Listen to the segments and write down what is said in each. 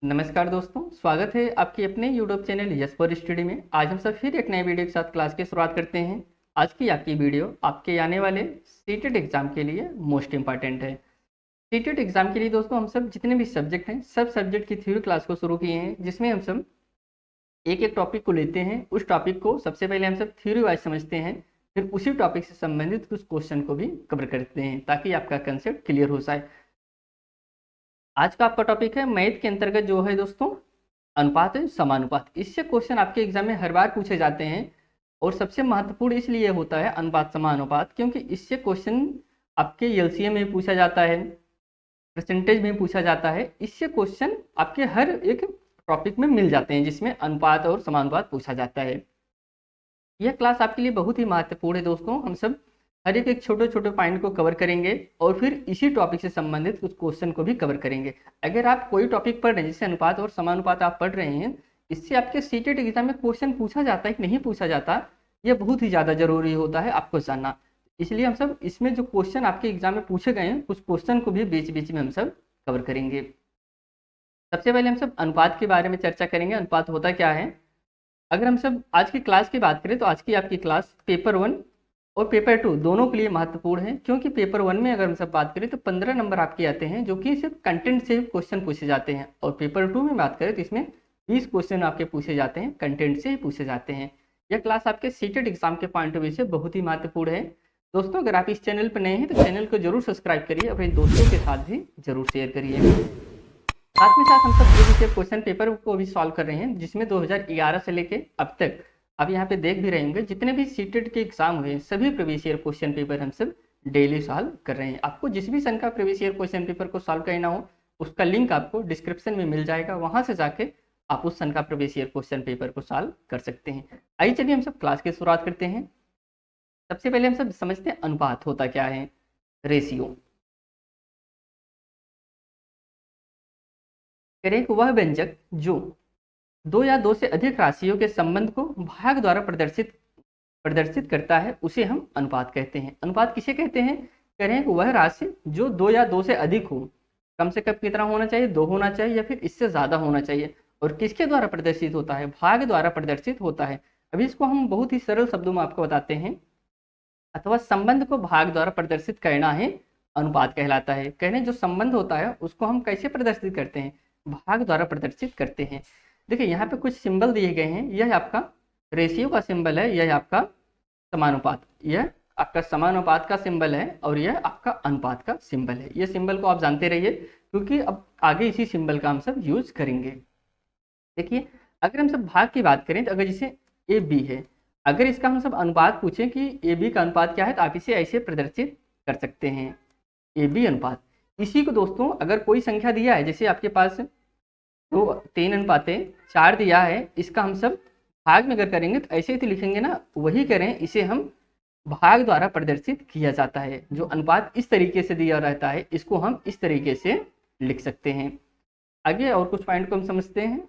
नमस्कार दोस्तों, स्वागत है आपके अपने YouTube channel yes for study में। आज हम सब फिर एक नए वीडियो के साथ क्लास की शुरुआत करते हैं। आज की आपकी वीडियो आपके आने वाले सीटेट एग्जाम के लिए मोस्ट इंपॉर्टेंट है। सीटेट एग्जाम के लिए दोस्तों हम सब जितने भी सब्जेक्ट हैं सब सब्जेक्ट की थ्योरी क्लास को शुरू किए हैं, जिसमें हम सब एक एक टॉपिक को लेते हैं। उस टॉपिक को सबसे पहले हम सब थ्योरी वाइज समझते हैं, फिर उसी टॉपिक से संबंधित कुछ क्वेश्चन को भी कवर करते हैं ताकि आपका कंसेप्ट क्लियर हो जाए। आज का आपका टॉपिक है मैथ के अंतर्गत जो है दोस्तों अनुपात है समानुपात। इससे क्वेश्चन आपके एग्जाम में हर बार पूछे जाते हैं और सबसे महत्वपूर्ण इसलिए होता है अनुपात समानुपात क्योंकि इससे क्वेश्चन आपके एलसीएम में पूछा जाता है, परसेंटेज में पूछा जाता है। इससे क्वेश्चन आपके हर एक टॉपिक में मिल जाते हैं जिसमें अनुपात और समानुपात पूछा जाता है। यह क्लास आपके लिए बहुत ही महत्वपूर्ण है दोस्तों। हम सब हर एक छोटे छोटे पॉइंट को कवर करेंगे और फिर इसी टॉपिक से संबंधित कुछ क्वेश्चन को भी कवर करेंगे। अगर आप कोई टॉपिक पढ़ रहे हैं जैसे अनुपात और समानुपात आप पढ़ रहे हैं, इससे आपके सीटेट एग्जाम में क्वेश्चन पूछा जाता है कि नहीं पूछा जाता, यह बहुत ही ज़्यादा जरूरी होता है आपको जानना। इसलिए हम सब इसमें जो क्वेश्चन आपके एग्जाम में पूछे गए हैं कुछ क्वेश्चन को भी बीच बीच में हम सब कवर करेंगे। सबसे पहले हम सब अनुपात के बारे में चर्चा करेंगे। अनुपात होता क्या है? अगर हम सब आज की क्लास की बात करें तो आज की आपकी क्लास पेपर 1 और पेपर 2 दोनों के लिए महत्वपूर्ण है, क्योंकि पेपर 1 में अगर हम सब बात करें तो 15 नंबर आपके आते हैं जो कि सिर्फ कंटेंट से क्वेश्चन पूछे जाते हैं, और पेपर 2 में बात करें तो इसमें 20 क्वेश्चन आपके पूछे जाते हैं, कंटेंट से ही पूछे जाते हैं। यह क्लास आपके सीटेट एग्जाम के पॉइंट ऑफ व्यू से बहुत ही महत्वपूर्ण है। दोस्तों अगर आप इस चैनल पर नए हैं तो चैनल को जरूर सब्सक्राइब करिए, अपने दोस्तों के साथ भी जरूर शेयर करिए। साथ में साथ हम सब प्रीवियस ईयर क्वेश्चन पेपर को भी सॉल्व कर रहे हैं, जिसमें 2011 से लेके अब तक आप यहाँ पे देख भी रहे होंगे जितने भी सीटेट के एग्जाम हुए सभी प्रीवियस ईयर क्वेश्चन पेपर हम सब डेली सॉल्व कर रहे हैं। आपको जिस भी सन का प्रीवियस ईयर क्वेश्चन पेपर को सॉल्व करना हो उसका लिंक आपको डिस्क्रिप्शन में मिल जाएगा, वहां से जाके आप उस सन का प्रीवियस ईयर क्वेश्चन पेपर को सॉल्व कर सकते हैं। आइए चलिए हम सब क्लास की शुरुआत करते हैं। सबसे पहले हम सब समझते हैं अनुपात होता क्या है। रेशियो करें वह व्यंजक जो दो या दो से अधिक राशियों के संबंध को भाग द्वारा प्रदर्शित करता है उसे हम अनुपात कहते हैं। अनुपात किसे कहते हैं? करें वह राशि जो दो या दो से अधिक हो, कम से कम कितना होना चाहिए? 2 होना चाहिए या फिर इससे ज्यादा होना चाहिए, और किसके द्वारा प्रदर्शित होता है? भाग द्वारा प्रदर्शित होता है। अभी इसको हम बहुत ही सरल शब्दों में आपको बताते हैं। अथवा संबंध को भाग द्वारा प्रदर्शित करना है अनुपात कहलाता है। कहने जो संबंध होता है उसको हम कैसे प्रदर्शित करते हैं? भाग द्वारा प्रदर्शित करते हैं। देखिए यहाँ पे कुछ सिंबल दिए गए हैं, यह आपका रेशियो का सिंबल है, यह आपका समानुपात, यह आपका समानुपात का सिंबल है, और यह आपका अनुपात का सिंबल है। यह सिंबल को आप जानते रहिए क्योंकि अब आगे इसी सिंबल का हम सब यूज करेंगे। देखिए अगर हम सब भाग की बात करें तो अगर जैसे ए बी है, अगर इसका हम सब अनुपात पूछें कि ए बी का अनुपात क्या है तो आप इसे ऐसे प्रदर्शित कर सकते हैं, ए बी अनुपात। इसी को दोस्तों अगर कोई संख्या दिया है, जैसे आपके पास तो 3:4 दिया है, इसका हम सब भाग में अगर करेंगे तो ऐसे ही तो लिखेंगे ना, वही करें, इसे हम भाग द्वारा प्रदर्शित किया जाता है। जो अनुपात इस तरीके से दिया रहता है इसको हम इस तरीके से लिख सकते हैं। आगे और कुछ पॉइंट को हम समझते हैं।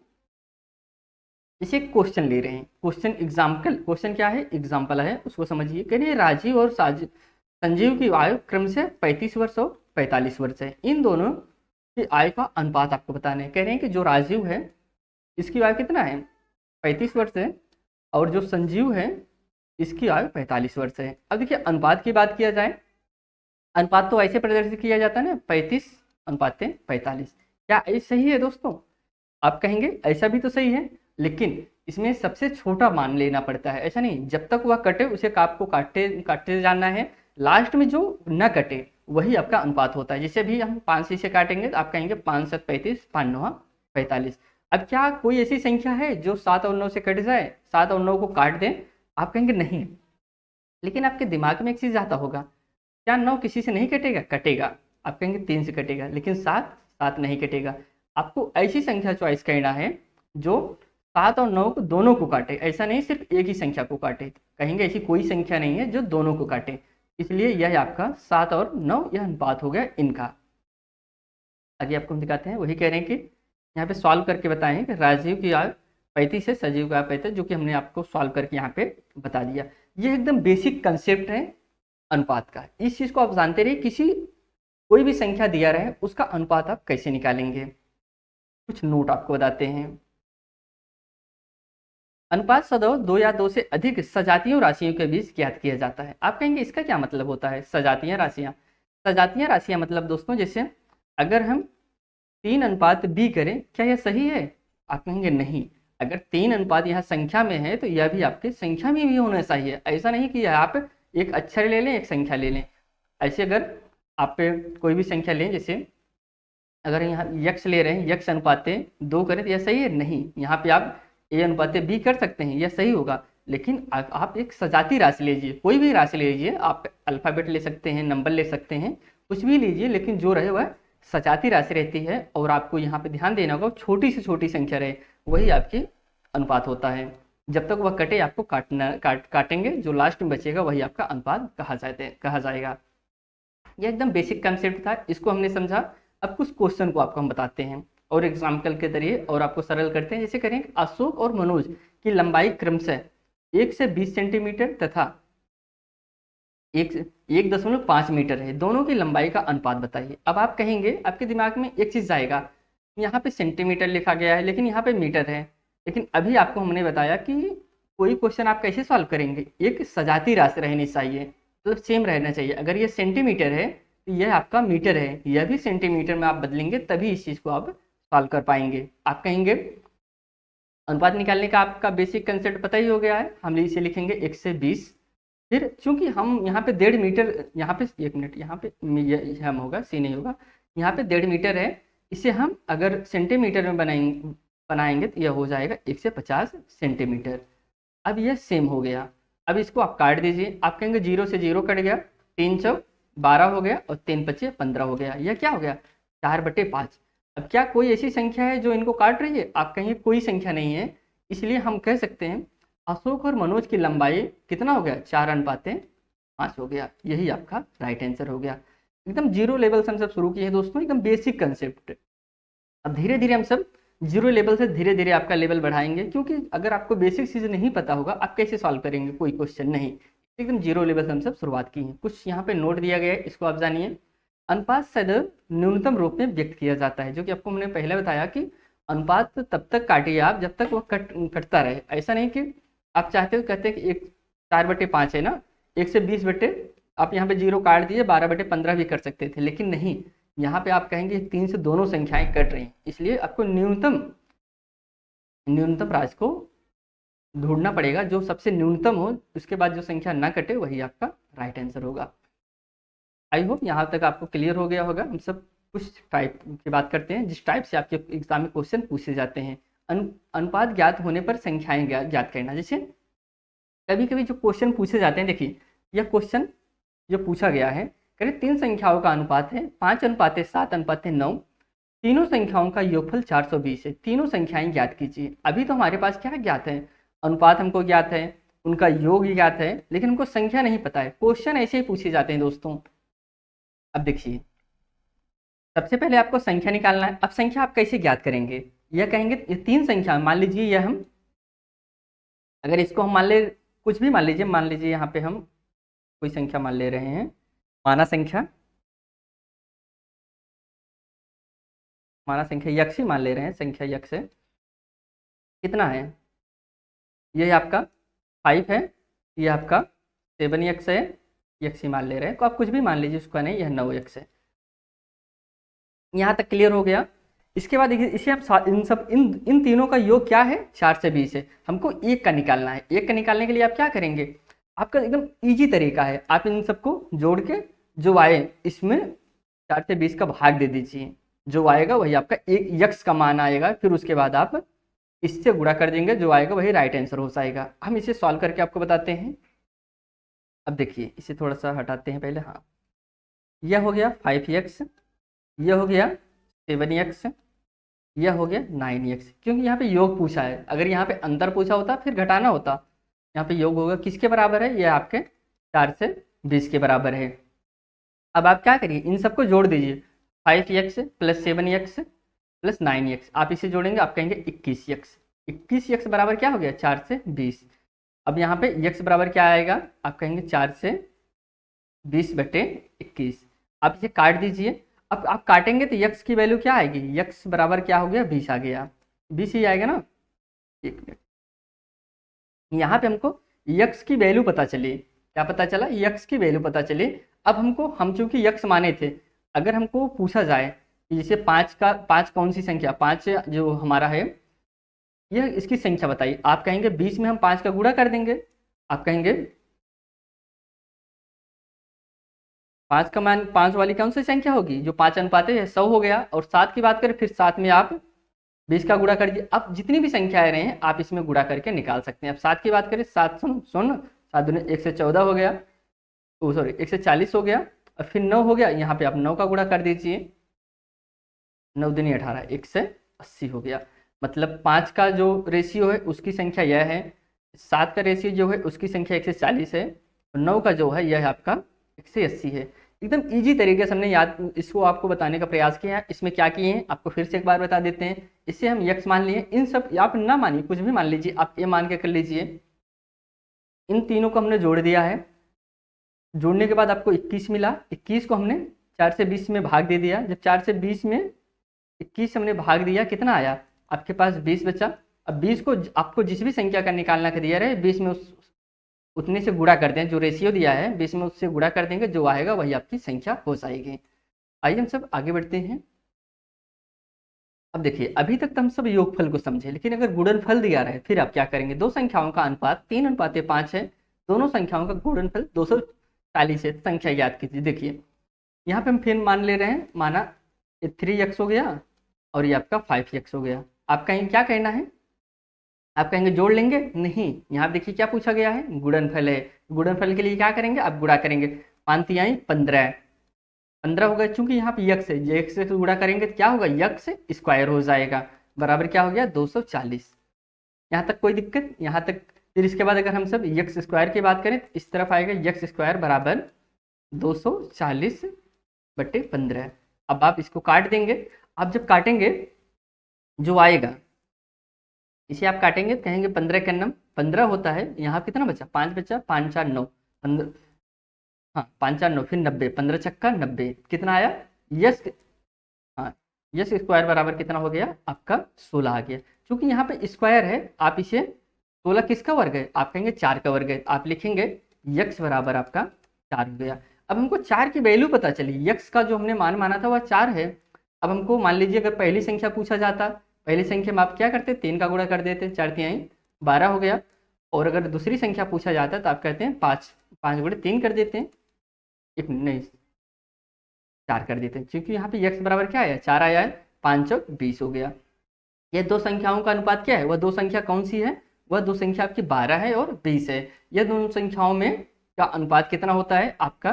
जैसे क्वेश्चन ले रहे हैं, क्वेश्चन एग्जाम्पल, क्वेश्चन क्या है? एग्जाम्पल है, उसको समझिए। कहिए राजीव और संजीव की आयु क्रम से 35 वर्ष और 45 वर्ष है। इन दोनों की आयु का अनुपात आपको बताना है। कह रहे हैं कि जो राजीव है इसकी आयु कितना है? 35 वर्ष है, और जो संजीव है इसकी आयु 45 वर्ष है। अब देखिए अनुपात की बात किया जाए, अनुपात तो ऐसे प्रदर्शित किया जाता है ना, 35:45। क्या ये सही है दोस्तों? आप कहेंगे ऐसा भी तो सही है, लेकिन इसमें सबसे छोटा मान लेना पड़ता है। ऐसा नहीं, जब तक वह कटे उसे आपको काटते जाना है, लास्ट में जो न कटे वही आपका अनुपात होता है। जैसे भी हम 5 से काटेंगे तो आप कहेंगे 5 7 35, 5 9 45। अब क्या कोई ऐसी संख्या है जो 7 और 9 से कट जाए, 7 और 9 को काट दें? आप कहेंगे नहीं, लेकिन आपके दिमाग में एक चीज आता होगा, क्या 9 किसी से नहीं कटेगा? कटेगा। आप कहेंगे 3 से कटेगा, लेकिन 7 नहीं कटेगा। आपको ऐसी संख्या चॉइस करना है जो 7 और 9 को दोनों को काटे, ऐसा नहीं सिर्फ एक ही संख्या को काटे। कहेंगे ऐसी कोई संख्या नहीं है जो दोनों को काटे, इसलिए यह आपका 7 और 9 यह अनुपात हो गया इनका। आगे आपको हम दिखाते हैं, वही कह रहे हैं कि यहाँ पे सॉल्व करके बताएं कि राजीव की आयु 35 है, संजीव का 35, जो कि हमने आपको सॉल्व करके यहाँ पे बता दिया। ये एकदम बेसिक कंसेप्ट है अनुपात का। इस चीज को आप जानते रहिए, किसी कोई भी संख्या दिया रहे उसका अनुपात आप कैसे निकालेंगे। कुछ नोट आपको बताते हैं। अनुपात सदैव दो या दो से अधिक सजातीयों राशियों के बीच ज्ञात किया जाता है। आप कहेंगे इसका क्या मतलब होता है, सजातीय राशियां। सजातीय राशियां मतलब दोस्तों, जैसे अगर हम 3:B करें, क्या यह सही है? आप कहेंगे नहीं। अगर 3 अनुपात यहाँ संख्या में है तो यह भी आपकी संख्या में भी होना चाहिए। ऐसा नहीं कि आप एक अक्षर ले लें, एक संख्या ले लें। ऐसे अगर आप कोई भी संख्या लें, जैसे अगर यहाँ यक्स ले रहे हैं, यक्स अनुपाते 2 करें तो यह सही है? नहीं। यहाँ पे आप A/B कर सकते हैं, यह सही होगा। लेकिन आप एक सजाती राशि लीजिए, कोई भी राशि ले लीजिए, आप अल्फ़ाबेट ले सकते हैं, नंबर ले सकते हैं, कुछ भी लीजिए, लेकिन जो रहे वह सजाती राशि रहती है। और आपको यहाँ पे ध्यान देना होगा, छोटी से छोटी संख्या रहे, वही आपकी अनुपात होता है। जब तक वह कटे आपको काटेंगे, जो लास्ट में बचेगा वही आपका अनुपात कहा जाएगा। यह एकदम बेसिक कंसेप्ट था, इसको हमने समझा। अब कुछ क्वेश्चन को आपको हम बताते हैं और एग्जाम्पल के जरिए और आपको सरल करते हैं। जैसे करें, अशोक और मनोज की लंबाई क्रमशः 1 से 20 सेंटीमीटर तथा 1.5 मीटर है। दोनों की लंबाई का अनुपात बताइए। अब आप कहेंगे, आपके दिमाग में एक चीज़ जाएगा, यहाँ पे सेंटीमीटर लिखा गया है लेकिन यहाँ पे मीटर है। लेकिन अभी आपको हमने बताया कि कोई क्वेश्चन आप कैसे सॉल्व करेंगे, एक सजाती राशि रहनी चाहिए, मतलब सेम रहना चाहिए। अगर ये सेंटीमीटर है तो यह आपका मीटर है, यह भी सेंटीमीटर में आप बदलेंगे तभी इस चीज़ को आप सॉल्व कर पाएंगे। आप कहेंगे अनुपात निकालने का आपका बेसिक कंसेप्ट पता ही हो गया है। हम इसे लिखेंगे 1 से 20। फिर चूंकि हम यहाँ पे 1.5 मीटर, यहाँ पे 1 मिनट, यहाँ पे हम होगा, सी नहीं होगा, यहाँ पे 1.5 मीटर है। इसे हम अगर सेंटीमीटर में बनाएंगे तो यह हो जाएगा 1 से 50 सेंटीमीटर। अब यह सेम हो गया। अब इसको आप काट दीजिए। आप कहेंगे 0 से 0 कट गया, 3 चौक 12 हो गया और 3 पच्चे 15 हो गया। यह क्या हो गया, 4/5। अब क्या कोई ऐसी संख्या है जो इनको काट रही है? आप कहेंगे कोई संख्या नहीं है। इसलिए हम कह सकते हैं अशोक और मनोज की लंबाई कितना हो गया, 4:5 हो गया। यही आपका राइट आंसर हो गया। एकदम जीरो लेवल से हम सब शुरू किए हैं दोस्तों, एकदम बेसिक कंसेप्ट। अब धीरे धीरे हम सब जीरो लेवल से धीरे धीरे आपका लेवल बढ़ाएंगे, क्योंकि अगर आपको बेसिक चीज़ नहीं पता होगा आप कैसे सॉल्व करेंगे कोई क्वेश्चन। नहीं, एकदम जीरो लेवल से हम सब शुरुआत की है। कुछ यहाँ पे नोट दिया गया है, इसको आप जानिए। अनुपात सदैव न्यूनतम रूप में व्यक्त किया जाता है, जो कि आपको हमने पहले बताया कि अनुपात तब तक काटिए आप जब तक वह कटता रहे। ऐसा नहीं कि आप चाहते हो, कहते हैं कि 4/5 है ना, 1 से 20 बटे, आप यहाँ पे 0 काट दिए, 12/15 भी कर सकते थे। लेकिन नहीं, यहाँ पे आप कहेंगे 3 से दोनों संख्याएं कट रही हैं, इसलिए आपको न्यूनतम राशि को ढूंढना पड़ेगा, जो सबसे न्यूनतम हो, उसके बाद जो संख्या ना कटे वही आपका राइट आंसर होगा। आई होप यहाँ तक आपको क्लियर हो गया होगा। हम सब कुछ टाइप की बात करते हैं जिस टाइप से आपके एग्जाम में क्वेश्चन पूछे जाते हैं। अनुपात ज्ञात होने पर संख्याएं ज्ञात करना। जैसे कभी कभी जो क्वेश्चन पूछे जाते हैं, देखिए यह क्वेश्चन जो पूछा गया है, करीब 3 संख्याओं का अनुपात है, 5:7:9। तीनों संख्याओं का योगफल 420 है। तीनों संख्याएं ज्ञात कीजिए। अभी तो हमारे पास क्या ज्ञात है, अनुपात हमको ज्ञात है, उनका योग ज्ञात है, लेकिन हमको संख्या नहीं पता है। क्वेश्चन ऐसे ही पूछे जाते हैं दोस्तों। अब देखिए, सबसे पहले आपको संख्या निकालना है। अब संख्या आप कैसे ज्ञात करेंगे, यह कहेंगे ये 3 संख्या, मान लीजिए यह हम, अगर इसको हम मान ले, कुछ भी मान लीजिए यहाँ पे हम कोई संख्या मान ले रहे हैं, माना संख्या यक्ष ही मान ले रहे हैं। संख्या यक्ष है, कितना है, ये आपका 5 है, ये आपका 7x है, यक्ष ही मान ले रहे हैं। तो आप कुछ भी मान लीजिए, उसका नहीं, यह 9x है। यहाँ तक क्लियर हो गया। इसके बाद देखिए, इसे आप इन तीनों का योग क्या है, 4 से 20 है। हमको एक का निकालना है। एक का निकालने के लिए आप क्या करेंगे, आपका एकदम इजी तरीका है, आप इन सबको जोड़ के जो आए इसमें 4 से 20 का भाग दे दीजिए। जो आएगा वही आपका एक यक्ष का मान आएगा। फिर उसके बाद आप इससे गुणा कर देंगे, जो आएगा वही राइट आंसर हो जाएगा। हम इसे सॉल्व करके आपको बताते हैं। अब देखिए, इसे थोड़ा सा हटाते हैं पहले। हाँ, यह हो गया 5x, यह हो गया 7x, यह हो गया 9x। क्योंकि यहाँ पे योग पूछा है, अगर यहाँ पे अंतर पूछा होता फिर घटाना होता। यहाँ पे योग होगा किसके बराबर है, यह आपके 4 से 20 के बराबर है। अब आप क्या करिए, इन सबको जोड़ दीजिए, 5x + 7x + 9x। आप इसे जोड़ेंगे, आप कहेंगे 21x। 21x बराबर क्या हो गया, 4 से 20। अब यहाँ पे x बराबर क्या आएगा, आप कहेंगे 4 से 20/21। आप इसे काट दीजिए। अब आप काटेंगे तो यक्स की वैल्यू क्या आएगी, यक्स बराबर क्या हो गया 20 आ गया, 20 ही आएगा ना। एक मिनट, यहाँ पे हमको यक्स की वैल्यू पता चली, क्या पता चला, यक्स की वैल्यू पता चली। अब हमको, हम चूंकि यक्स माने थे, अगर हमको पूछा जाए कि जैसे पाँच कौन सी संख्या, पाँच जो हमारा है यह इसकी संख्या बताइए, आप कहेंगे 20 में हम 5 का गुणा कर देंगे। आप कहेंगे 5 का मान, 5 वाली कौन सी संख्या होगी, जो 5 अनुपात है 100 हो गया। और 7 की बात करें, फिर 7 में आप 20 का गुणा कर दिए। अब जितनी भी संख्याएं रहे हैं आप इसमें गुणा करके निकाल सकते हैं। अब 7 की बात करें, 7 सुन सुन 7 दूनी 114 हो गया, ओ सॉरी 140 हो गया। और फिर 9 हो गया, यहाँ पे आप 9 का गुणा कर दीजिए, 9 दूनी 18, 180 हो गया। मतलब 5 का जो रेशियो है उसकी संख्या यह है, 7 का रेशियो जो है उसकी संख्या 140 है, और 9 का जो है यह आपका 180 है। एकदम इजी तरीके से हमने याद इसको आपको बताने का प्रयास किया है। इसमें क्या किए हैं आपको फिर से एक बार बता देते हैं। इससे हम यक्स मान लिए, इन सब आप ना मानिए, कुछ भी मान लीजिए, आप ये मान के कर लीजिए। इन तीनों को हमने जोड़ दिया है, जोड़ने के बाद आपको 21 मिला। 21 को हमने 4 से 20 में भाग दे दिया। जब 4 से 20 में 21 हमने भाग दिया, कितना आया आपके पास 20 बचा। अब 20 को आपको जिस भी संख्या का निकालना का दिया रहे, 20 में उतने से गुणा कर दें, जो रेशियो दिया है 20 में उससे गुणा कर देंगे, जो आएगा वही आपकी संख्या हो जाएगी। आइए हम सब आगे बढ़ते हैं। अब देखिए, अभी तक तो हम सब योगफल को समझे, लेकिन अगर गुणनफल दिया रहे फिर आप क्या करेंगे। दो संख्याओं का अनुपात 3:5 है, दोनों संख्याओं का गुणनफल 240 है। संख्या याद कीजिए। देखिए यहाँ पे हम फिर मान ले रहे हैं, माना 3x हो गया और ये आपका 5x हो गया। आप कहेंगे क्या कहना है, आप कहेंगे जोड़ लेंगे, नहीं, यहाँ देखिए क्या पूछा गया है, गुणनफल है। गुणनफल के लिए क्या करेंगे, आप गुणा करेंगे, 5 तिहाई 15, 15 होगा। चूंकि यहाँ पे यक्स है, यक्स से गुणा करेंगे तो क्या होगा, यक्स स्क्वायर हो जाएगा, बराबर क्या हो गया 240। यहाँ तक कोई दिक्कत, यहाँ तक। फिर इसके बाद अगर हम सब यक्स स्क्वायर की बात करें तो इस तरफ आएगा यक्स स्क्वायर बराबर 240/15। अब आप इसको काट देंगे। आप जब काटेंगे जो आएगा, इसे आप काटेंगे तो कहेंगे 15 का नम 15 होता है। यहाँ कितना बचा, 5 बचा, 5 4 9 15, हाँ 5 4 9, फिर 90, 15 छक्का 90, कितना आया यस, हाँ यस स्क्वायर बराबर कितना हो गया आपका 16 आ गया। क्योंकि यहाँ पे स्क्वायर है, आप इसे 16 किसका वर्ग है, आप कहेंगे 4 का वर्ग है, आप लिखेंगे यक्स बराबर आपका 4 हो गया। अब हमको 4 की वैल्यू पता चली, यक्स का जो हमने मान माना था वह 4 है। अब हमको मान लीजिए अगर पहली संख्या पूछा जाता, पहली संख्या में आप क्या करते, 3 का गुणा कर देते, 4 तिहाई 12 हो गया। और अगर दूसरी संख्या पूछा जाता तो आप कहते हैं 5 गुणे 3 कर देते हैं, एक नहीं 4 कर देते हैं। क्योंकि यहाँ पे यक्स बराबर क्या आया, 4 आया है, 5 और 20 हो गया। ये दो संख्याओं का अनुपात क्या है, वह दो संख्या कौन सी है, वह दो संख्या आपकी 12 है और 20 है। यह दोनों संख्याओं में का अनुपात कितना होता है आपका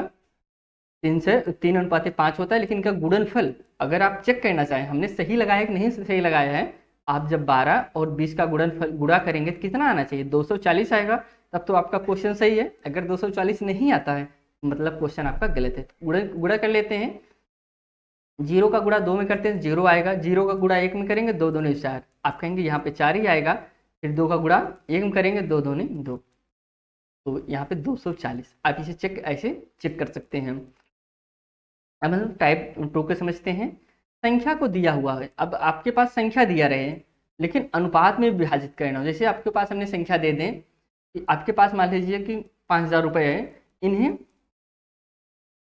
3:5 होता है। लेकिन इनका गुणनफल अगर आप चेक करना चाहें, हमने सही लगाया कि नहीं सही लगाया है, आप जब 12 और 20 का गुणनफल गुणा करेंगे तो कितना आना चाहिए, 240 आएगा, तब तो आपका क्वेश्चन सही है। अगर 240 नहीं आता है मतलब क्वेश्चन आपका गलत है। गुणा कर लेते हैं, 0 का गुणा 2 में करते हैं 0 आएगा, 0 का गुणा 1 में करेंगे 2 दूनी 4, आप कहेंगे यहाँ पे 4 ही आएगा। फिर 2 का गुणा 1 में करेंगे 2 दूनी 2, तो यहाँ पे 240। आप इसे चेक ऐसे चेक कर सकते हैं। अब हम टाइप 2 को समझते हैं। संख्या को दिया हुआ है, अब आपके पास संख्या दिया रहे लेकिन अनुपात में विभाजित करना हो। जैसे आपके पास हमने संख्या दे दें कि आपके पास मान लीजिए कि 5000 रुपये है, इन्हें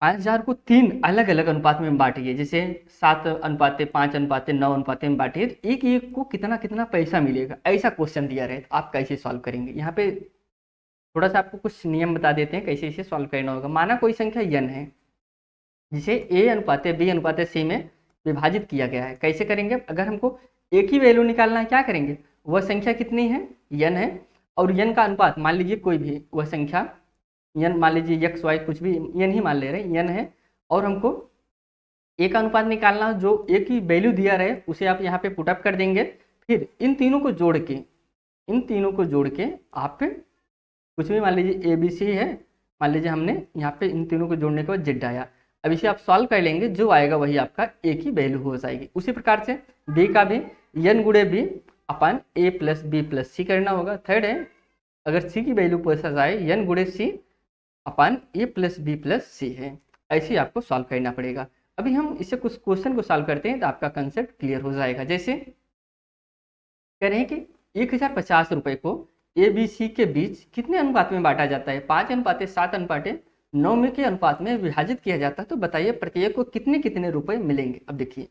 5000 को 3 अलग अलग अनुपात में बांटिए, जैसे 7:5, 5:9 में बांटिए, तो एक एक को कितना कितना पैसा मिलेगा, ऐसा क्वेश्चन दिया रहे तो आप कैसे सॉल्व करेंगे। यहाँ पे थोड़ा सा आपको कुछ नियम बता देते हैं कैसे इसे सॉल्व करना होगा। माना कोई संख्या n है जिसे a/b/c में विभाजित किया गया है। कैसे करेंगे, अगर हमको एक ही वैल्यू निकालना है क्या करेंगे, वह संख्या कितनी है n है, और n का अनुपात मान लीजिए कोई भी वह संख्या n, मान लीजिए x y कुछ भी n ही मान ले रहे हैं, n है, और हमको a का अनुपात निकालना जो एक ही वैल्यू दिया रहे उसे आप यहाँ पे पुटअप कर देंगे। फिर इन तीनों को जोड़ के आप कुछ भी मान लीजिए a b c है, मान लीजिए हमने यहाँ पे इन तीनों को जोड़ने के बाद z आया। अब इसे आप सॉल्व कर लेंगे, जो आएगा वही आपका एक ही वैल्यू हो जाएगी। उसी प्रकार से b का भी n गुणे b upon a plus b plus c करना होगा। थर्ड है अगर c की वैल्यू पूछा जाए n गुणे c upon a plus b plus c है, ऐसे आपको सॉल्व करना पड़ेगा। अभी हम इससे कुछ क्वेश्चन को सॉल्व करते हैं तो आपका कंसेप्ट क्लियर हो जाएगा। जैसे कह रहे हैं कि 1050 रुपये को ए बी सी के बीच कितने अनुपात में बांटा जाता है? 5:7:9 में के अनुपात में विभाजित किया जाता है। तो बताइए प्रत्येक को कितने कितने रुपए मिलेंगे। अब देखिए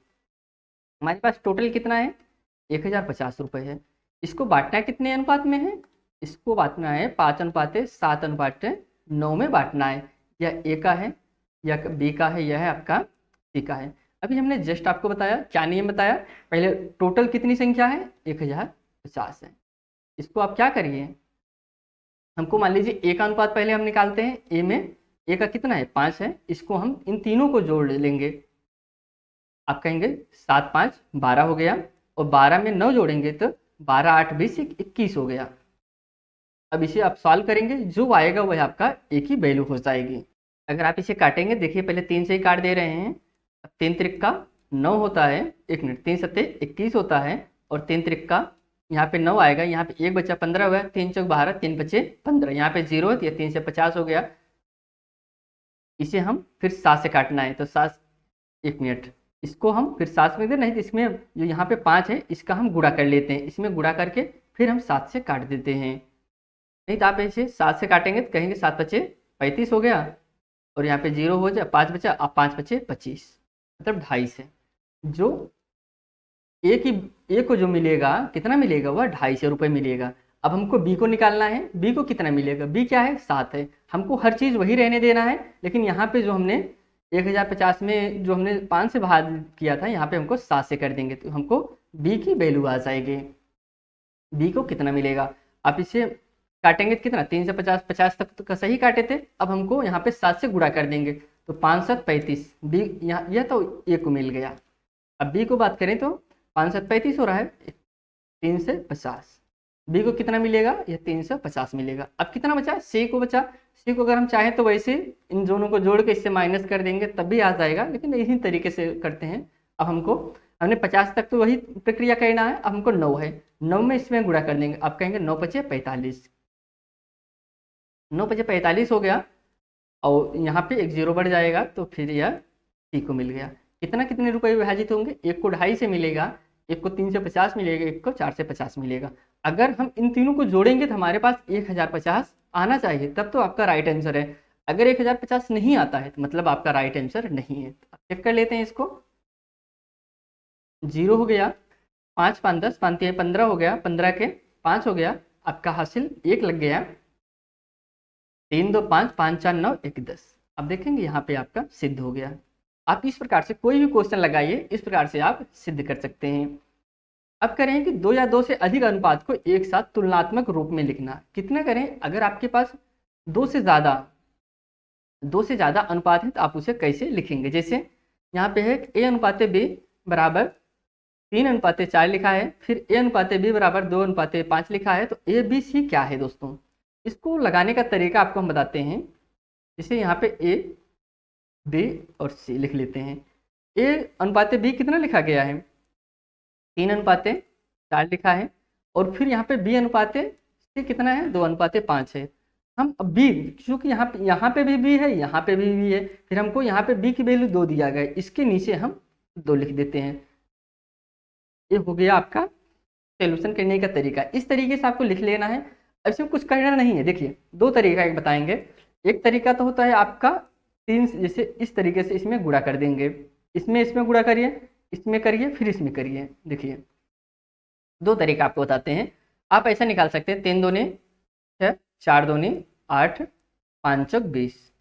हमारे पास टोटल कितना है? 1050 रुपये है। इसको बांटना कितने अनुपात में है? इसको बांटना है 5:7:9 में बांटना है। यह ए का है, यह बी का है, यह है आपका सी का है। अभी हमने जस्ट आपको बताया, क्या नियम बताया? पहले टोटल कितनी संख्या है? 1050 है। इसको आप क्या करिए, हमको मान लीजिए ए का अनुपात पहले हम निकालते हैं। ए में ए का कितना है? 5 है। इसको हम इन तीनों को जोड़ लेंगे। आप कहेंगे 7 5 12 हो गया, और 12 में 9 जोड़ेंगे तो 12 8 20 21 हो गया। अब इसे आप सॉल्व करेंगे, जो आएगा वह आपका एक ही वैल्यू हो जाएगी। अगर आप इसे काटेंगे, देखिए पहले 3 से ही काट दे रहे हैं। 3 त्रिक 9 होता है, 1 मिनट, 3 7 21 होता है, और 3 त्रिक यहाँ पे 9 आएगा, यहाँ पे 1 बचा 15 हुआ, 3 चौक 12, 3 बचे 15, यहाँ पे 0 है तो ये 3 से 50 हो गया। इसे हम फिर 7 से काटना है तो 7, 1 मिनट, इसको हम फिर 7 में दे, नहीं तो इसमें जो यहाँ पे 5 है इसका हम गुणा कर लेते हैं। इसमें गुणा करके फिर हम 7 से काट देते हैं। नहीं तो आप ऐसे 7 से काटेंगे तो कहेंगे 7 बचे 35 हो गया, और यहाँ पे 0 हो जाए, 5 बचा, अब 5 बचे 25, मतलब 250 है। जो ए को जो मिलेगा कितना मिलेगा? वह 250 रुपये मिलेगा। अब हमको बी को निकालना है। बी को कितना मिलेगा? बी क्या है? 7 है। हमको हर चीज़ वही रहने देना है, लेकिन यहाँ पे जो हमने 1050 में जो हमने 5 से भाग किया था, यहाँ पे हमको 7 से कर देंगे तो हमको बी की वैल्यू आ जाएगी। बी को कितना मिलेगा? आप इसे काटेंगे तो कितना? 3 से 50, 50 तक तो सही काटे थे। अब हमको यहाँ पे 7 से गुणा कर देंगे तो 5 7 35, बी यहाँ यह तो ए को मिल गया। अब बी को बात करें तो 5 7 35 हो रहा है, 3 से 50, बी को कितना मिलेगा? यह 350 मिलेगा। अब कितना बचा? सी को बचा। सी को अगर हम चाहें तो वैसे इन दोनों को जोड़ के इससे माइनस कर देंगे तब भी आ जाएगा, लेकिन इसी तरीके से करते हैं। अब हमने 50 तक तो वही प्रक्रिया करना है। अब हमको 9 है, 9 में इसमें गुणा कर देंगे। आप कहेंगे 9 5 45, 9 5 45 हो गया, और यहाँ पे एक 0 बढ़ जाएगा तो फिर यह सी को मिल गया। कितना कितने रुपए विभाजित होंगे? एक को 250 से मिलेगा, एक को 3 से 50 मिलेगा, एक को 4 से 50 मिलेगा। अगर हम इन तीनों को जोड़ेंगे तो हमारे पास 1050 आना चाहिए, तब तो आपका राइट आंसर है। अगर 1050 नहीं आता है तो मतलब आपका राइट आंसर नहीं है। तो चेक कर लेते हैं इसको। 0 हो गया, 5 5 10, 5 3 15 हो गया, 15 के 5 हो गया, आपका हासिल 1 लग गया। 3 2 5, 5 4 9 1 10। अब देखेंगे यहाँ पे आपका सिद्ध हो गया। आप इस प्रकार से कोई भी क्वेश्चन लगाइए, इस प्रकार से आप सिद्ध कर सकते हैं। अब करें कि 2 या 2 से अधिक अनुपात को एक साथ तुलनात्मक रूप में लिखना। कितना करें? अगर आपके पास 2 से ज़्यादा अनुपात है तो आप उसे कैसे लिखेंगे? जैसे यहाँ पे है ए अनुपात बी बराबर 3:4 लिखा है, फिर ए अनुपात बी बराबर 2:5 लिखा है। तो ए बी सी क्या है दोस्तों? इसको लगाने का तरीका आपको हम बताते हैं। जैसे यहाँ पे ए बी और सी लिख लेते हैं। ए अनुपात बी कितना लिखा गया है? 3:4 लिखा है, और फिर यहाँ पे बी अनुपात सी कितना है? 2:5 है। हम अब बी, क्योंकि यहाँ पे भी बी है, यहाँ पे भी बी है, फिर हमको यहाँ पे बी की वैल्यू 2 दिया गया है, इसके नीचे हम 2 लिख देते हैं। ये हो गया आपका सोल्यूशन करने का तरीका। इस तरीके से आपको लिख लेना है, ऐसे कुछ करना नहीं है। देखिए 2 तरीका एक बताएंगे। एक तरीका तो होता है आपका 3, जैसे इस तरीके से इसमें गुणा कर देंगे, इसमें गुणा करिए, इसमें करिए, फिर इसमें करिए। देखिए 2 तरीका आपको बताते हैं। आप ऐसा निकाल सकते हैं 3 दूनी 6, 4 दूनी 8, 5 चौक 20,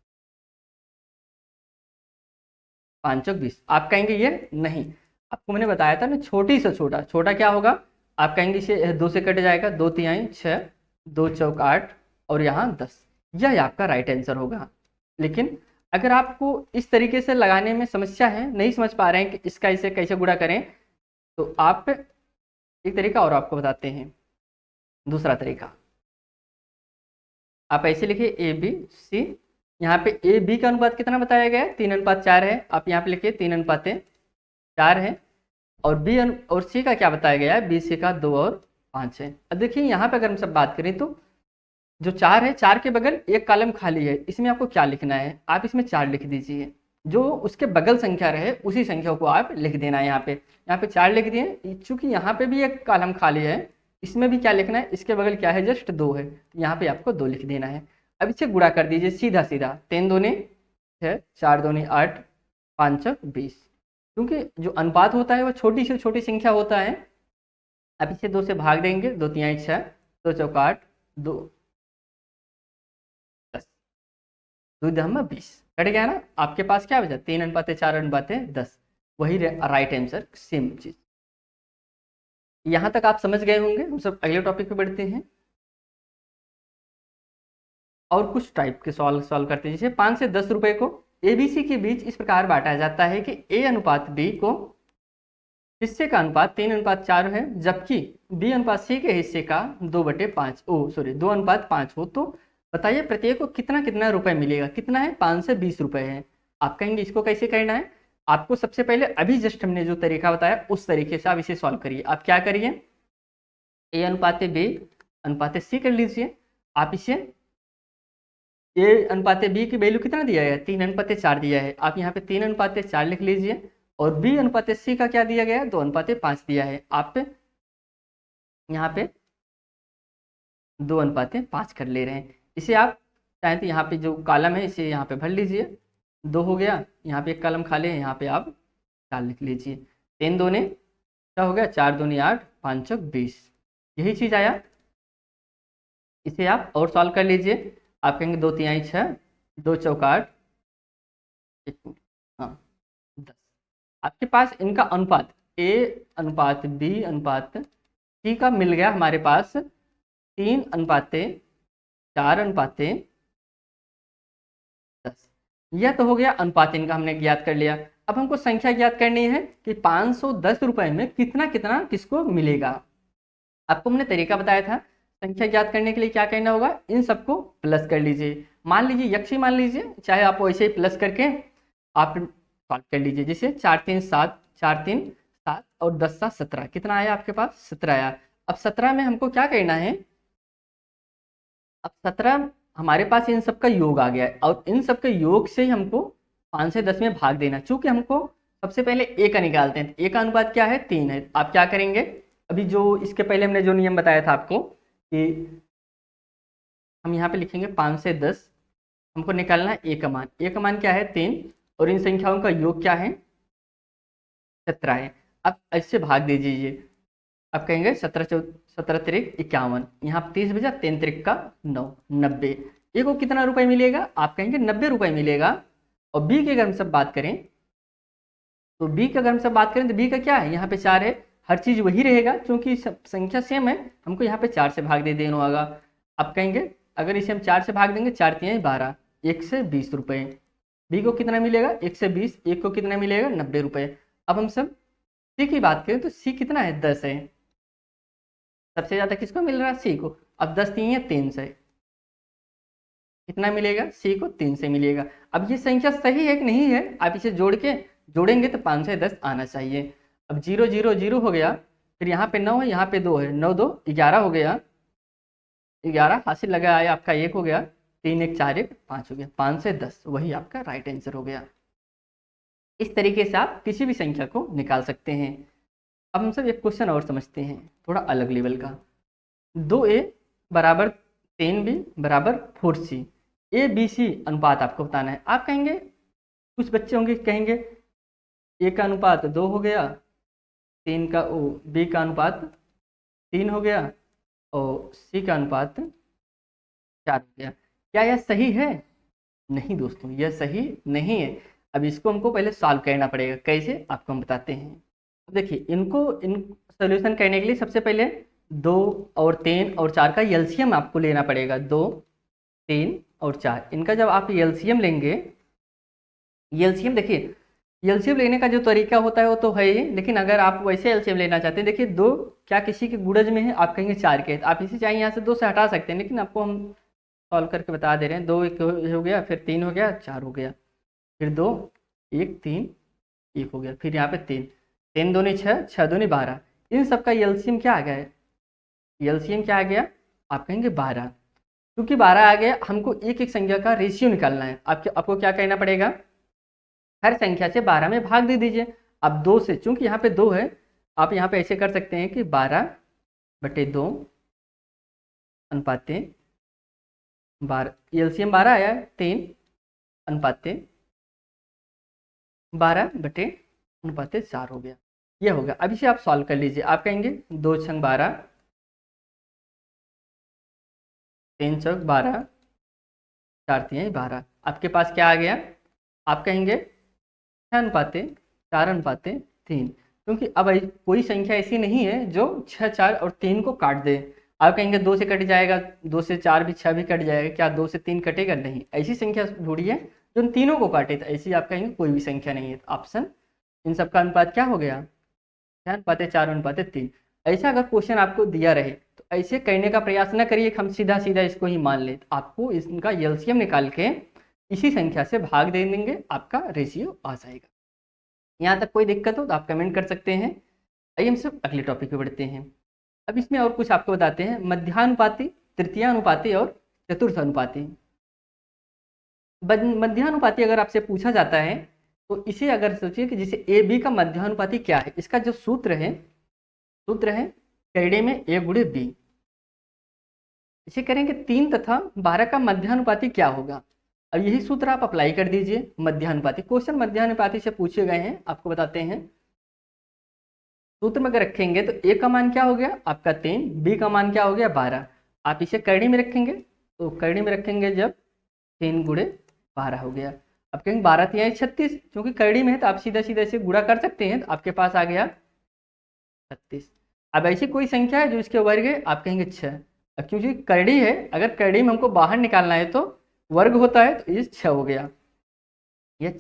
5 चौक 20। आप कहेंगे ये नहीं, आपको मैंने बताया था ना छोटी से छोटा क्या होगा? आप कहेंगे इसे 2 से कट जाएगा, 2 3 6, 2 चौक 8, और यहाँ 10। यह आपका राइट आंसर होगा। लेकिन अगर आपको इस तरीके से लगाने में समस्या है, नहीं समझ पा रहे हैं कि इसका इसे कैसे गुणा करें, तो आप एक तरीका और आपको बताते हैं। दूसरा तरीका आप ऐसे लिखिए ए बी सी। यहाँ पे ए बी का अनुपात कितना बताया गया है? 3:4 है। आप यहाँ पे लिखिए 3:4 है, और बी और सी का क्या बताया गया है? बी सी का 2 और 5 है। अब देखिए यहाँ पे अगर हम सब बात करें तो जो 4 है, 4 के बगल एक कॉलम खाली है, इसमें आपको क्या लिखना है? आप इसमें 4 लिख दीजिए। जो उसके बगल संख्या रहे उसी संख्या को आप लिख देना है। यहाँ पे 4 लिख दिए, चूंकि यहाँ पे भी एक कॉलम खाली है, इसमें भी क्या लिखना है, इसके बगल क्या है, जस्ट 2 है, यहाँ पे आपको 2 लिख देना है। अब इसे गुणा कर दीजिए सीधा सीधा, 3 दूनी 6, 4 दूनी 8, 5 चौक 20, क्योंकि जो अनुपात होता है वो छोटी से छोटी संख्या होता है। अब इसे 2 से भाग देंगे, 2 तिहाई 6, 2 चौक 8, 2 10, 2 दहम 20, कट गया ना। आपके पास क्या बचा, 3:4:10, वही राइट आंसर, सेम चीज। यहाँ तक आप समझ गए होंगे। हम सब अगले टॉपिक पे बढ़ते हैं और कुछ टाइप के सॉल्व करते हैं। जैसे 5 से 10 रुपए को ABC के बीच इस प्रकार बांटा जाता है कि A अनुपात B को हिस्से का अनुपात 3:4 है, जबकि B अनुपात C के हिस्से का 2/5 हो। तो बताइए प्रत्येक को कितना कितना रुपए मिलेगा। कितना है, 5 से 20 रुपए है। आप कहेंगे इसको कैसे करना है। आपको सबसे पहले अभी जस्ट हमने जो तरीका बताया उस तरीके से आप इसे सॉल्व करिए। आप क्या करिए, A अनुपात B अनुपात C कर लीजिए। आप इसे A अनुपात B की वैल्यू कितना दिया है, 3:4 दिया है। आप यहाँ पे 3:4 लिख लीजिए। और B अनुपात C का क्या दिया गया है, 2:5 दिया है। आप यहाँ पे 2:5 कर ले रहे हैं। इसे आप चाहें तो यहाँ पे जो कॉलम है इसे यहाँ पे भर लीजिए, 2 हो गया। यहाँ पे एक कॉलम खाली है, यहाँ पे आप 4 लिख लीजिए। 3 दूने क्या हो गया, 4 दूनी 8, 5 चौक 20, यही चीज़ आया। इसे आप और सॉल्व कर लीजिए। आप कहेंगे 2 तिहाई 6, 2 चौक 8, हाँ 10। आपके पास इनका अनुपात A अनुपात B अनुपात C का मिल गया हमारे पास 3:4:10। यह तो हो गया अनुपात, इनका हमने ज्ञात कर लिया। अब हमको संख्या ज्ञात करनी है कि 510 रुपए में कितना कितना किसको मिलेगा। आपको हमने तरीका बताया था। संख्या ज्ञात करने के लिए क्या करना होगा, इन सबको प्लस कर लीजिए। मान लीजिए यक्षी मान लीजिए, चाहे आप वैसे ही प्लस करके आप सॉल्व कर लीजिए। जैसे 4 3 7, 4 3 7 और 10 7 17, कितना आया आपके पास, 17 आया। अब 17 में हमको क्या करना है, अब 17 हमारे पास इन सब का योग आ गया है और इन सब के योग से ही हमको 5 से 10 में भाग देना। चूंकि हमको सबसे पहले A का निकालते हैं, A का अनुपात क्या है, 3 है। आप क्या करेंगे, अभी जो इसके पहले हमने जो नियम बताया था आपको कि हम यहाँ पे लिखेंगे 5 से 10, हमको निकालना है A का मान। A का मान क्या है, 3, और इन संख्याओं का योग क्या है, 17 है। अब ऐसे भाग दीजिए। अब कहेंगे 17 तिरिक 51, यहाँ 30 बजा, 3 तिरिक का 9, 90। ए को कितना रुपए मिलेगा, आप कहेंगे 90 रुपए मिलेगा। और बी की अगर हम सब बात करें तो बी की अगर हम सब बात करें तो बी का क्या है, यहाँ पे 4 है। हर चीज वही रहेगा क्योंकि संख्या सेम है, हमको यहाँ पे 4 से भाग दे देना होगा। आप कहेंगे अगर इसे हम 4 से भाग देंगे, 4 तिहाई 12, 1 से 20 रुपए। बी को कितना मिलेगा, 1 से 20, 1 को कितना मिलेगा, 90 रुपए। अब हम सब सी की बात करें तो सी कितना है, 10 है। सबसे ज्यादा किसको मिल रहा है, सी को। अब 10 3 है 3 से, कितना मिलेगा, सी को 3 से मिलेगा। अब ये संख्या सही है कि नहीं है, आप इसे जोड़ेंगे तो 5 से 10 आना चाहिए। अब 0 0 0 हो गया, फिर यहाँ पे 9 है, यहाँ पे 2 है, 9 2 11 हो गया, 11 हासिल लगा आया आपका 1 हो गया, 3 1 4 1 5 हो गया, 5 से 10 वही आपका राइट आंसर हो गया। इस तरीके से आप किसी भी संख्या को निकाल सकते हैं। अब हम सब एक क्वेश्चन और समझते हैं थोड़ा अलग लेवल का। 2A बराबर 3B बराबर 4C, ABC अनुपात आपको बताना है। आप कहेंगे, कुछ बच्चे होंगे कहेंगे A का अनुपात 2 हो गया, 3 का B का अनुपात 3 हो गया और C का अनुपात 4 हो गया। क्या यह सही है, नहीं दोस्तों, यह सही नहीं है। अब इसको हमको पहले सॉल्व करना पड़ेगा। कैसे, आपको हम बताते हैं। देखिए इन सोल्यूशन करने के लिए सबसे पहले 2 और 3 और 4 का एलसीएम आपको लेना पड़ेगा। 2 3 और 4, इनका जब आप एलसीएम लेंगे, एलसीएम देखिए एलसीएम लेने का जो तरीका होता है वो तो है ही, लेकिन अगर आप वैसे एलसीएम लेना चाहते हैं, देखिए 2 क्या किसी के गुणज में है, आप कहेंगे 4 के, आप इसे चाहे यहाँ से 2 से हटा सकते हैं, लेकिन आपको हम सॉल्व करके बता दे रहे हैं। 2 1 हो गया, फिर 3 हो गया, 4 हो गया, फिर 2 1 3 1 हो गया, फिर यहाँ पे 3 3 दूनी 6, 6 दूनी 12। इन सब का एलसीएम क्या आ गया है, एलसीएम क्या आ गया, आप कहेंगे 12। क्योंकि 12 आ गया, हमको एक एक संख्या का रेशियो निकालना है। आपको क्या करना पड़ेगा, हर संख्या से 12 में भाग दे दीजिए। अब 2 से, चूंकि यहाँ पे 2 है, आप यहाँ पे ऐसे कर सकते हैं कि 12/2 अनुपाते 12, एलसीएम 12 आया है, 3 अनुपाते 12/4 हो गया। ये हो गया। अब इसे आप सॉल्व कर लीजिए। आप कहेंगे 2 छंग 12, 3 चौक 12, 4 तिहाई 12। आपके पास क्या आ गया? आप कहेंगे 6/4/3, क्योंकि अब कोई संख्या ऐसी नहीं है जो 6, 4 और 3 को काट दे। आप कहेंगे 2 से कट जाएगा, 2 से 4 भी, 6 भी कट जाएगा, क्या 2 से 3 कटेगा? नहीं। ऐसी संख्या ढूंढिए है जो इन तीनों को काटे, तो ऐसी आप कहेंगे कोई भी संख्या नहीं है। तो ऑप्शन इन सबका अनुपात क्या हो गया? 6/4/3। ऐसा अगर क्वेश्चन आपको दिया रहे तो ऐसे करने का प्रयास न करिए कि हम सीधा सीधा इसको ही मान लें। तो आपको इसका एलसीएम निकाल के इसी संख्या से भाग दे देंगे, आपका रेशियो आ जाएगा। यहाँ तक कोई दिक्कत हो तो आप कमेंट कर सकते हैं। आइए हम सब अगले टॉपिक पे बढ़ते हैं। अब इसमें और कुछ आपको बताते हैं। मध्यानुपाती, तृतीयानुपाती और चतुर्थानुपाती। मध्यानुपाती अगर आपसे पूछा जाता है तो इसे अगर सोचिए कि जैसे ए बी का मध्यानुपाती क्या है, इसका जो सूत्र है कैडे में ए गुणे बी। इसे करेंगे 3 तथा 12 का मध्यानुपाती क्या होगा। अब यही सूत्र आप अप्लाई कर दीजिए। मध्यानुपाती क्वेश्चन मध्यानुपाती से पूछे गए हैं, आपको बताते हैं। सूत्र में अगर रखेंगे तो ए का मान क्या हो गया आपका 3, बी का मान क्या हो गया 12। आप इसे करड़ी में रखेंगे, तो करड़ी में रखेंगे जब 3 गुणे 12 हो गया। अब कहेंगे 12 तिहाई 36, क्योंकि करड़ी में है तो आप सीधा सीधा इसे गुणा कर सकते हैं, तो आपके पास आ गया 36। अब ऐसी कोई संख्या है जो इसके वर्ग है, आप कहेंगे 6। अब क्योंकि करड़ी है, अगर करड़ी में हमको बाहर निकालना है तो वर्ग होता है, तो ये 6 हो गया। ये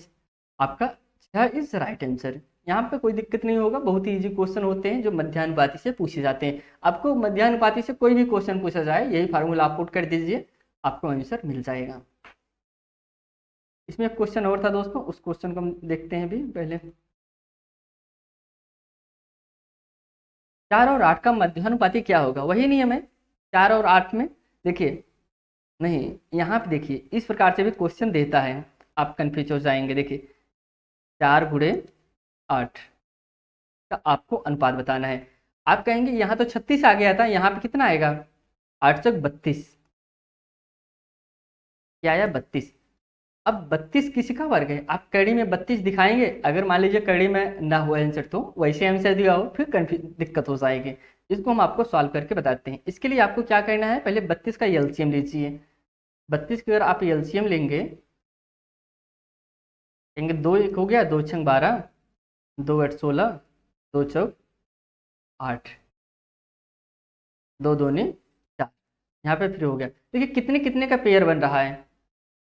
आपका 6 इज राइट आंसर। यहाँ पे कोई दिक्कत नहीं होगा, बहुत ही इजी क्वेश्चन होते हैं जो मध्यानुपाती से पूछे जाते हैं। आपको मध्यानुपाती से कोई भी क्वेश्चन पूछा जाए, यही फार्मूला आप पुट कर दीजिए, आपको आंसर मिल जाएगा। इसमें एक क्वेश्चन और था दोस्तों, उस क्वेश्चन को हम देखते हैं भी पहले। 4 और 8 का मध्यानुपाती क्या होगा? वही नियम है 4 और 8 में। देखिए नहीं, यहाँ पे देखिए इस प्रकार से भी क्वेश्चन देता है, आप कंफ्यूज हो जाएंगे। देखिए 4 गुणे 8 का आपको अनुपात बताना है। आप कहेंगे यहाँ तो 36 आ गया था, यहाँ पे कितना आएगा? 8 चौक 32, क्या आया 32। अब 32 किसी का वर्ग है, आप कड़ी में 32 दिखाएंगे, अगर मान लीजिए कड़ी में ना हुआ आंसर तो वैसे आंसर दिया हो, फिर दिक्कत हो जाएगी। इसको हम आपको सॉल्व करके बताते हैं। इसके लिए आपको क्या करना है, पहले 32 का एलसीएम लीजिए। 32 की अगर आप एलसीएम लेंगे, 2 1 हो गया, 2 छंग 12, 2 8 16, 2 चौक 8, 2 दूनी 4। यहाँ पे फिर हो गया। देखिए कितने कितने का पेयर बन रहा है,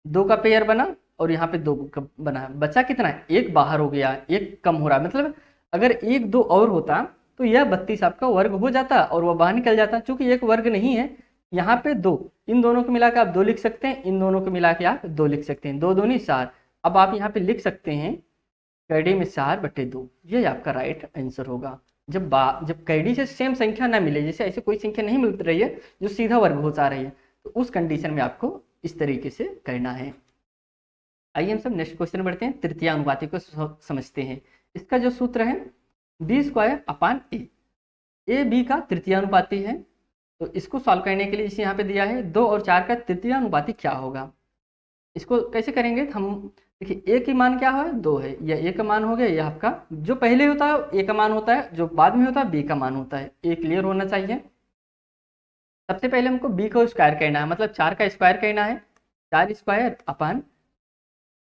2 का पेयर बना और यहाँ पे 2 का बना, बचा कितना है? 1 बाहर हो गया, 1 कम हो रहा है। मतलब अगर 1 2 और होता तो यह 32 आपका वर्ग हो जाता और वह बाहर निकल जाता। चूंकि एक वर्ग नहीं है, यहाँ पे 2, इन दोनों को मिला के आप 2 लिख सकते हैं, इन दोनों को मिला के आप 2 लिख सकते हैं, 2 दूनी 4। अब आप यहाँ पे लिख सकते हैं कैडी में 4/2, ये आपका राइट आंसर होगा। जब कैडी से सेम संख्या ना मिले, जैसे ऐसे कोई संख्या नहीं मिल रही है जो सीधा वर्ग हो जा रही है, तो उस कंडीशन में आपको इस तरीके से करना है। आइए हम सब नेक्स्ट क्वेश्चन बढ़ते हैं, तृतीय अनुपाती को समझते हैं। इसका जो सूत्र है b² ए बी का तृतीय अनुपाती है। तो इसको सॉल्व करने के लिए इसे यहाँ पे दिया है 2 और 4 का तृतीय अनुपाती क्या होगा। इसको कैसे करेंगे हम, देखिए ए की मान क्या है 2 है, यह ए का मान हो गया, यह आपका जो पहले होता है ए का मान होता है, जो बाद में होता है बी का मान होता है। ए क्लियर होना चाहिए। सबसे पहले हमको बी को स्क्वायर करना है, मतलब 4 का स्क्वायर करना है। 4²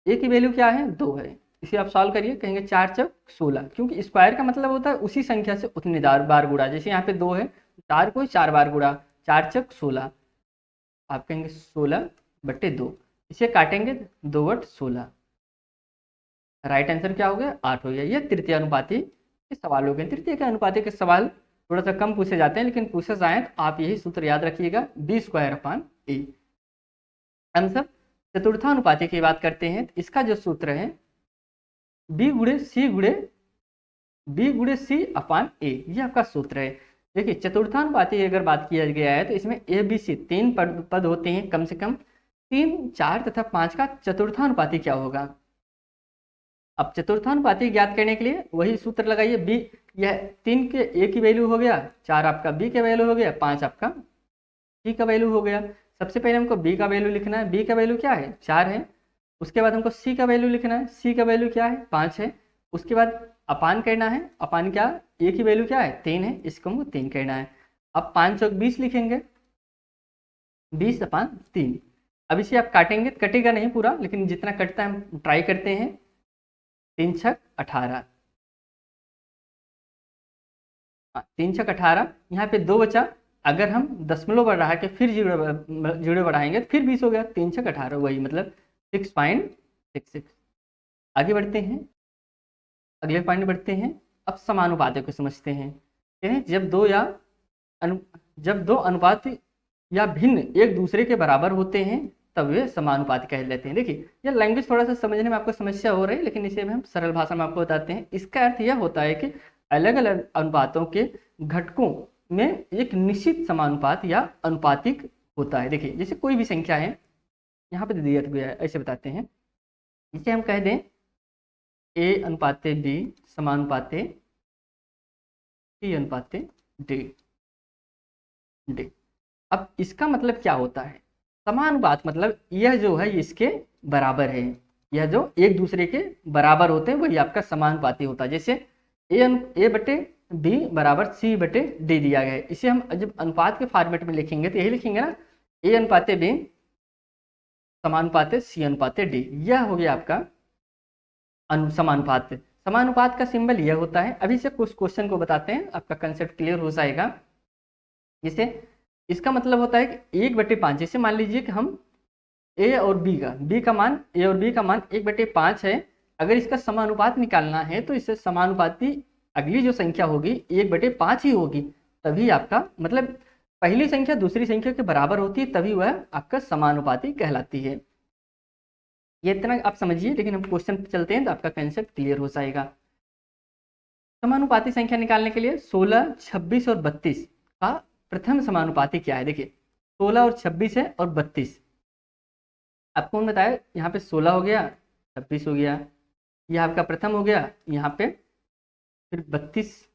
ए की वैल्यू क्या है 2 है। इसे आप सॉल्व करिए, कहेंगे 4 चौक 16, क्योंकि स्क्वायर का मतलब होता है उसी संख्या से उतनी बार गुणा। जैसे यहाँ पे 2 है, 4 को 4 बार गुणा, 4 चौक 16, आप कहेंगे 16/2। इसे काटेंगे 2 8 16, राइट आंसर क्या हो गया 8 हो गया। ये तृतीय अनुपाती के सवाल हो गए। तृतीय के अनुपाती के सवाल थोड़ा सा कम पूछे जाते हैं, लेकिन पूछे जाए तो आप यही सूत्र याद रखिएगा b²/a। हम सब चतुर्थानुपाती की बात करते हैं, तो इसका जो सूत्र है b गुणे c/a, ये आपका सूत्र है। देखिए चतुर्थानुपाती की अगर बात किया गया है तो इसमें ए बी सी 3 पद होते हैं कम से कम। 3 4 तथा 5 का चतुर्थानुपाती क्या होगा? अब चतुर्थानुपाती ज्ञात करने के लिए वही सूत्र लगाइए, बी, यह 3 के ए की वैल्यू हो गया, 4 आपका बी का वैल्यू हो गया, 5 आपका सी का वैल्यू हो गया। सबसे पहले हमको बी का वैल्यू लिखना है, बी का वैल्यू क्या है 4 है। उसके बाद हमको सी का वैल्यू लिखना है, सी का वैल्यू क्या है 5 है। उसके बाद अपान करना है, अपान क्या, ए की वैल्यू क्या है 3 है, इसको हमको 3 करना है। अब 5 चौक 20 लिखेंगे, 20/3। अब इसे आप काटेंगे, कटेगा नहीं पूरा, लेकिन जितना कटता है हम ट्राई करते हैं। 3 छक 18, 3 छक 18, यहाँ पे 2 बचा। अगर हम दशमलव बढ़ा के फिर जीरो बढ़ाएंगे तो फिर 20 हो गया, 3 छक 18, वही मतलब 6.66। आगे बढ़ते हैं, अगले पॉइंट बढ़ते हैं। अब समानुपातों को समझते हैं। जब दो अनुपात या भिन्न एक दूसरे के बराबर होते हैं तब वे समानुपाती कह लेते हैं। देखिए यह लैंग्वेज थोड़ा सा समझने में आपको समस्या हो रही है, लेकिन इसे हम सरल भाषा में आपको बताते हैं। इसका अर्थ यह होता है कि अलग अलग अनुपातों के घटकों में एक निश्चित समानुपात या अनुपातिक होता है। देखिए जैसे कोई भी संख्या है, यहाँ पे दिया गया है, ऐसे बताते हैं। इसे हम कह दें ए अनुपाते बी समानुपाते सी अनुपाते डी। अब इसका मतलब क्या होता है, समानुपात मतलब यह जो है इसके बराबर है, यह जो एक दूसरे के बराबर होते हैं वही आपका समानुपाती होता है। जैसे ए बटे बी बराबर सी बटे डी दिया गया है। इसे हम जब अनुपात के फॉर्मेट में लिखेंगे तो यही लिखेंगे ना, ए अनुपाते बी समानुपाते सी अनुपाते डी। यह हो गया आपका समानुपात। समानुपात का सिंबल यह होता है। अभी से कुछ क्वेश्चन को बताते हैं, आपका कंसेप्ट क्लियर हो जाएगा। जैसे इसका मतलब होता है कि 1/5, जैसे मान लीजिए कि हम ए और बी का मान 1/5 है। अगर इसका समानुपात निकालना है तो इससे समानुपाती अगली जो संख्या होगी 1/5 ही होगी, तभी आपका मतलब पहली संख्या दूसरी संख्या के बराबर होती है, तभी वह आपका समानुपाती कहलाती है। ये इतना आप समझिए, लेकिन हम क्वेश्चन पे चलते हैं तो आपका कंसेप्ट क्लियर हो जाएगा। समानुपाती संख्या निकालने के लिए 16, 26 और 32 का प्रथम समानुपाती क्या है। देखिए 16 और 26 है और 32। आपको कौन बताया, यहाँ पे 16 हो गया, 26 हो गया, यह आपका प्रथम हो गया, यहाँ पे फिर 32।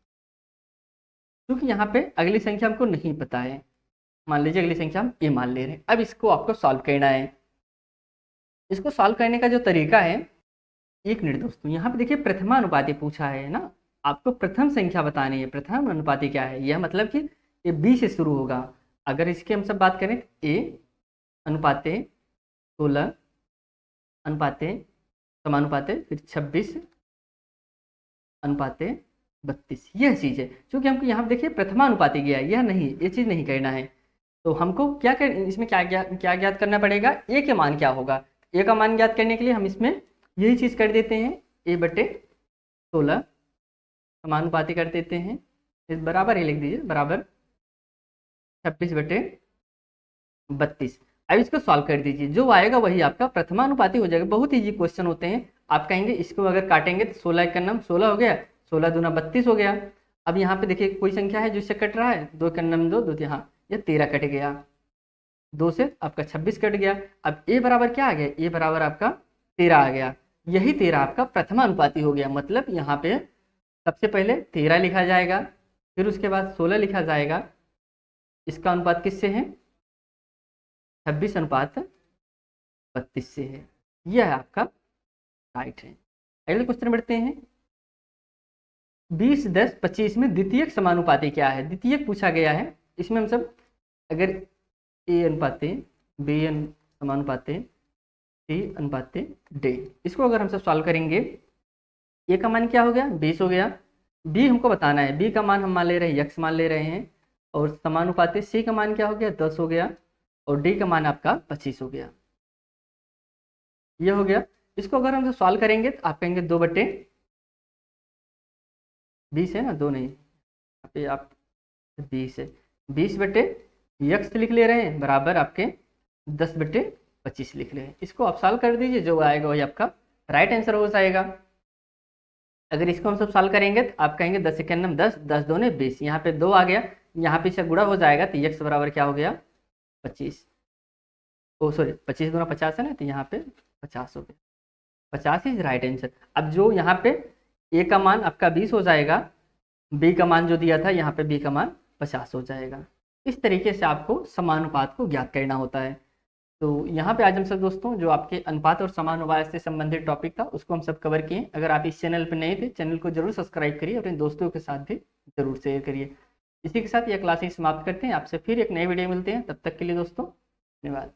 क्योंकि यहाँ पे अगली संख्या हमको नहीं पता है, मान लीजिए अगली संख्या हम ए मान ले रहे हैं। अब इसको आपको सॉल्व करना है। इसको सॉल्व करने का जो तरीका है, एक मिनट दोस्तों, यहाँ पे देखिए प्रथमानुपाती पूछा है ना, आपको प्रथम संख्या बतानी है। प्रथम अनुपाती क्या है, यह मतलब कि ये बी से शुरू होगा। अगर इसकी हम सब बात करें तो ए अनुपाते 16 अनुपाते समानुपाते फिर 26 अनुपाते 32, यह चीज़ है। क्योंकि हमको यहाँ पे देखिए प्रथमानुपाती गया है, यह नहीं, ये चीज़ नहीं करना है। तो हमको क्या कर, इसमें क्या ज्ञात करना पड़ेगा, ए के मान क्या होगा। ए का मान ज्ञात करने के लिए हम इसमें यही चीज़ कर देते हैं, a/16 समानुपाती कर देते हैं, इस बराबर ही लिख दीजिए, बराबर 26/32। अब इसको सॉल्व कर दीजिए, जो आएगा वही आपका प्रथमानुपाती हो जाएगा। बहुत ईजी क्वेश्चन होते हैं। आप कहेंगे इसको अगर काटेंगे तो 16 का नाम 16 हो गया, 16 दूना 32 हो गया। अब यहाँ पे देखिए कोई संख्या है जिससे कट रहा है, 2 का नाम 2, 2 यहाँ, यह 13 कट गया, 2 से आपका 26 कट गया। अब ए बराबर क्या आ गया, ए बराबर आपका 13 आ गया। यही 13 आपका प्रथमानुपाती हो गया। मतलब यहाँ पे सबसे पहले 13 लिखा जाएगा, फिर उसके बाद 16 लिखा जाएगा। इसका अनुपात किससे है, 26/32 से है। यह आपका राइट है। अगले क्वेश्चन बढ़ते हैं। 20, 10, 25 में द्वितीयक समानुपाती क्या है, द्वितीयक पूछा गया है। इसमें हम सब अगर ए अनुपाते बी समानुपाते सी अनुपाते डी, इसको अगर हम सब सॉल्व करेंगे, ए का मान क्या हो गया 20 हो गया, बी हमको बताना है, बी का मान हम मान ले रहे हैं यक्स मान ले रहे हैं, और समानुपाती सी का मान क्या हो गया 10 हो गया, और डी का मान आपका 25 हो गया। ये हो गया। इसको अगर हम सॉल्व करेंगे तो आप कहेंगे 2/20 है ना, 2 नहीं, यहाँ पे आप 20 है, 20/, यक्स लिख ले रहे हैं बराबर आपके 10/25 लिख रहे हैं। इसको आप सॉल्व कर दीजिए, जो आएगा वही आपका राइट आंसर हो जाएगा। अगर इसको हम सब सॉल्व करेंगे तो आप कहेंगे 10 × 10, 10 दूने 20, यहाँ पे 2 आ गया, यहाँ पे से गुणा हो जाएगा तो यक्स बराबर क्या हो गया 25, ओ सॉरी 25 दूना 50 है ना, तो यहाँ पे 50 हो गया। 50 इज राइट आंसर। अब जो यहाँ पे ए का मान आपका 20 हो जाएगा, बी का मान जो दिया था यहाँ पे बी का मान 50 हो जाएगा। इस तरीके से आपको समानुपात को ज्ञात करना होता है। तो यहाँ पे आज हम सब दोस्तों जो आपके अनुपात और समानुपात से संबंधित टॉपिक था उसको हम सब कवर किए। अगर आप इस चैनल पर नए थे, चैनल को जरूर सब्सक्राइब करिए, अपने दोस्तों के साथ भी जरूर शेयर करिए। इसी के साथ यह क्लासेस समाप्त करते हैं, आपसे फिर एक नए वीडियो मिलते हैं। तब तक के लिए दोस्तों धन्यवाद।